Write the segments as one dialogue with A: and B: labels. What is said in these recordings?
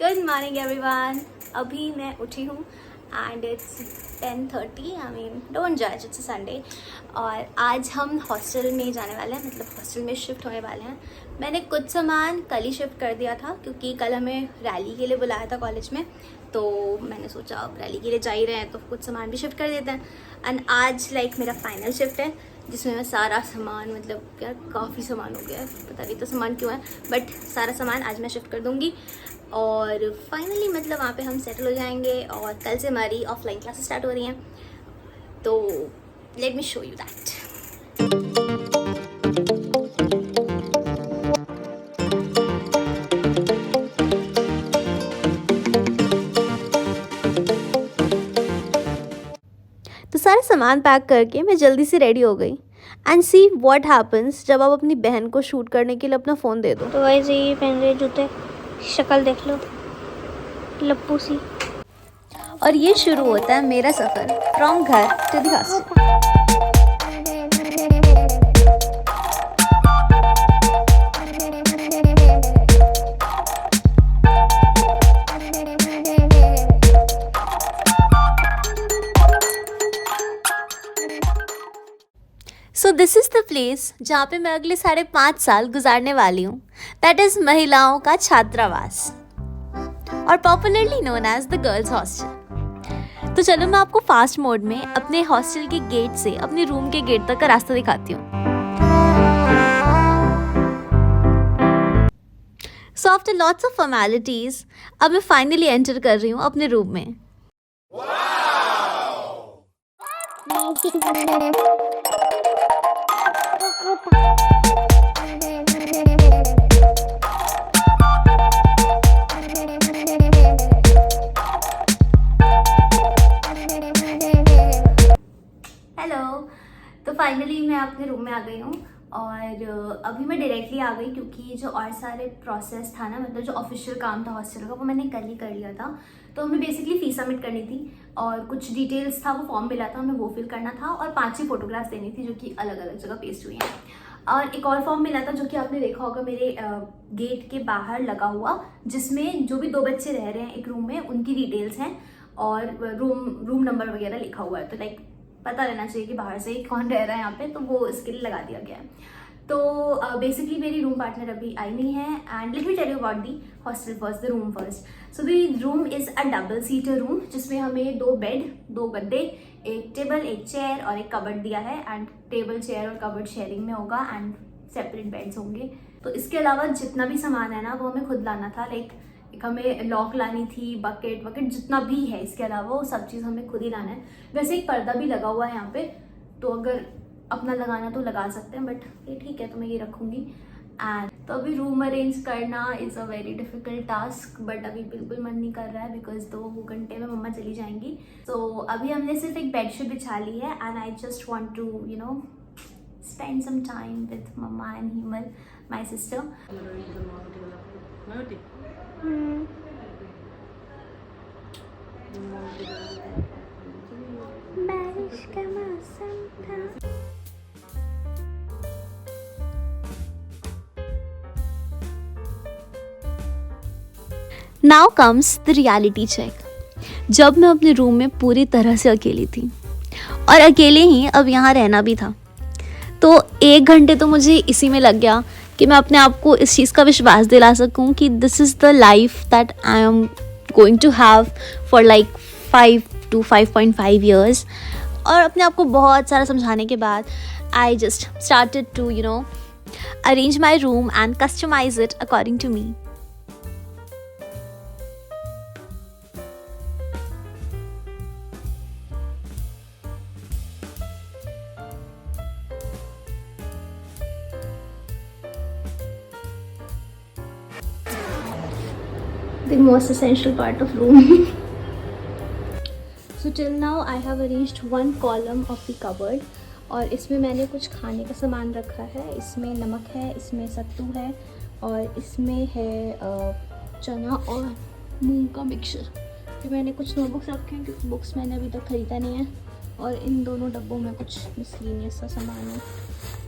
A: Good morning everyone. अभी मैं उठी हूँ and it's 10:30। I mean don't जज, इट्स संडे। और आज हम हॉस्टल में जाने वाले हैं, मतलब हॉस्टल में शिफ्ट होने वाले हैं। मैंने कुछ सामान कल ही शिफ्ट कर दिया था क्योंकि कल हमें रैली के लिए बुलाया था कॉलेज में, तो मैंने सोचा अब रैली के लिए जा ही रहे हैं तो कुछ सामान भी शिफ्ट कर देते हैं। एंड आज मेरा फाइनल शिफ्ट है जिसमें मैं सारा सामान, मतलब यार काफ़ी सामान हो गया है, पता नहीं तो सामान क्यों है, बट सारा सामान आज मैं शिफ्ट कर दूँगी और फाइनली मतलब वहाँ पे हम सेटल हो जाएंगे। और कल से हमारी ऑफलाइन क्लासेस स्टार्ट हो रही हैं, तो let me show you that. तो सारे सामान पैक करके मैं जल्दी से रेडी हो गई। एंड सी व्हाट हैपन्स जब आप अपनी बहन को शूट करने के लिए अपना फ़ोन दे दो।
B: तो वैसे ही पहन रहे जूते, शक्ल देख लो, लप्पू सी।
A: और ये शुरू होता है मेरा सफ़र फ्रॉम घर to the hostel. So this is the place जहाँ पे मैं अगले 5.5 साल गुजारने वाली हूँ। दैट इज़ महिलाओं का छात्रावास और popularly known as the girls hostel. तो चलो मैं आपको फास्ट मोड में अपने हॉस्टल के गेट से अपने रूम के गेट तक का रास्ता दिखाती हूँ। So after lots of formalities अब मैं फाइनली एंटर कर रही हूँ अपने रूम में। तो फाइनली मैं अपने रूम में आ गई हूँ और अभी मैं डायरेक्टली आ गई क्योंकि जो और सारे प्रोसेस था ना, मतलब जो ऑफिशियल काम था हॉस्टल का, वो मैंने कल ही कर लिया था। तो हमें बेसिकली फीस सबमिट करनी थी और कुछ डिटेल्स था, वो फॉर्म मिला था, हमें वो फिल करना था और 5 ही फोटोग्राफ्स देनी थी जो कि अलग अलग जगह पेस्ट हुई हैं। और एक और फॉर्म मिला था जो कि आपने देखा होगा मेरे गेट के बाहर लगा हुआ, जिसमें जो भी 2 बच्चे रह रहे हैं एक रूम में उनकी डिटेल्स हैं और रूम नंबर वगैरह लिखा हुआ है। तो पता रहना चाहिए कि बाहर से कौन रह रहा है यहाँ पे, तो वो इसके लिए लगा दिया गया है। तो बेसिकली मेरी रूम पार्टनर अभी आई नहीं है। And let me tell you about the hostel first, the room first. So the room is a double seater room जिसमें हमें 2 बेड, 2 गद्दे, एक टेबल, एक चेयर और एक कबर्ड दिया है। एंड टेबल, चेयर और कबर्ड शेयरिंग में होगा एंड सेपरेट बेड्स होंगे। तो इसके अलावा जितना भी सामान है ना वो हमें खुद लाना था। हमें लॉक लानी थी, बकेट जितना भी है इसके अलावा वो सब चीज़ हमें खुद ही लाना है। वैसे एक पर्दा भी लगा हुआ है यहाँ पे, तो अगर अपना लगाना तो लगा सकते हैं, बट ये ठीक है तो मैं ये रखूँगी। एंड तो अभी रूम अरेंज करना is a very difficult task, but अभी बिल्कुल मन नहीं कर रहा है बिकॉज 2 घंटे में मम्मा चली जाएंगी। तो अभी हमने सिर्फ एक बेडशीट बिछा ली है and I just want to spend some time with Mama and Himal, my sister. बारिश का मौसम था। Now comes the reality check. जब मैं अपने रूम में पूरी तरह से अकेली थी और अकेले ही अब यहाँ रहना भी था, तो 1 घंटे तो मुझे इसी में लग गया कि मैं अपने आप को इस चीज़ का विश्वास दिला सकूं कि this is the life that I am going to have for 5 to 5.5 years। और अपने आप को बहुत सारा समझाने के बाद I just started to arrange my room and customise it according to me. The most essential part of room. So till now I have arranged 1 column of the cupboard और इसमें मैंने कुछ खाने का सामान रखा है। इसमें नमक है, इसमें सत्तू है और इसमें है चना और मूंग का मिक्सचर। फिर मैंने कुछ नोटबुक्स रखे हैं क्योंकि बुक्स मैंने अभी तक ख़रीदा नहीं है। और इन दोनों डब्बों में कुछ मिसलीनियस सा सामान है।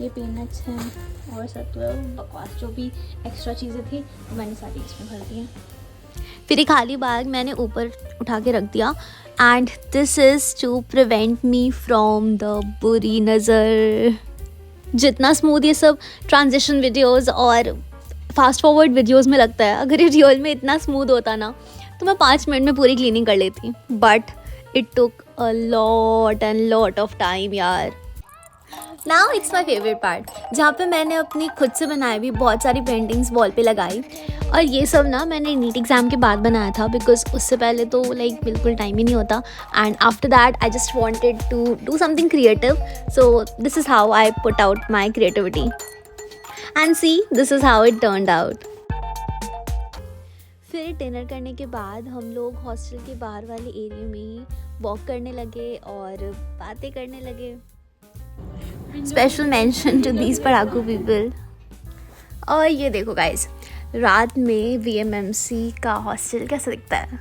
A: ये पीनट्स हैं और सत्तू है, बकवास जो भी एक्स्ट्रा चीज़ें थी वो मैंने सारी इसमें भर दी हैं। फिर ये खाली बैग मैंने ऊपर उठा के रख दिया and this is to prevent me from the बुरी नज़र। जितना स्मूथ ये सब ट्रांजिशन वीडियोस और फास्ट फॉरवर्ड वीडियोस में लगता है, अगर ये रियल में इतना स्मूथ होता ना तो मैं 5 मिनट में पूरी क्लीनिंग कर लेती, but it took a lot and lot of time यार। Now it's my favourite part, जहाँ पे मैंने अपनी खुद से बनाई हुई बहुत सारी पेंटिंग्स वॉल पे लगाई। और ये सब ना मैंने नीट एग्ज़ाम के बाद बनाया था, बिकॉज उससे पहले तो लाइक बिल्कुल टाइम ही नहीं होता। And after that I just wanted to do something creative, so this is how I put out my creativity and see this is how it turned out. फिर डिनर करने के बाद हम लोग हॉस्टल के बाहर वाले एरिया में ही वॉक करने लगे और बातें करने लगे। स्पेशल मेंशन टू दीज पढ़ाकू पीपल। और ये देखो गाइस, रात में VMMC का हॉस्टल कैसा दिखता है।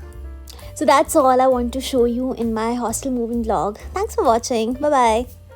A: So that's all I want to show you in my hostel moving vlog. Thanks for watching. Bye bye.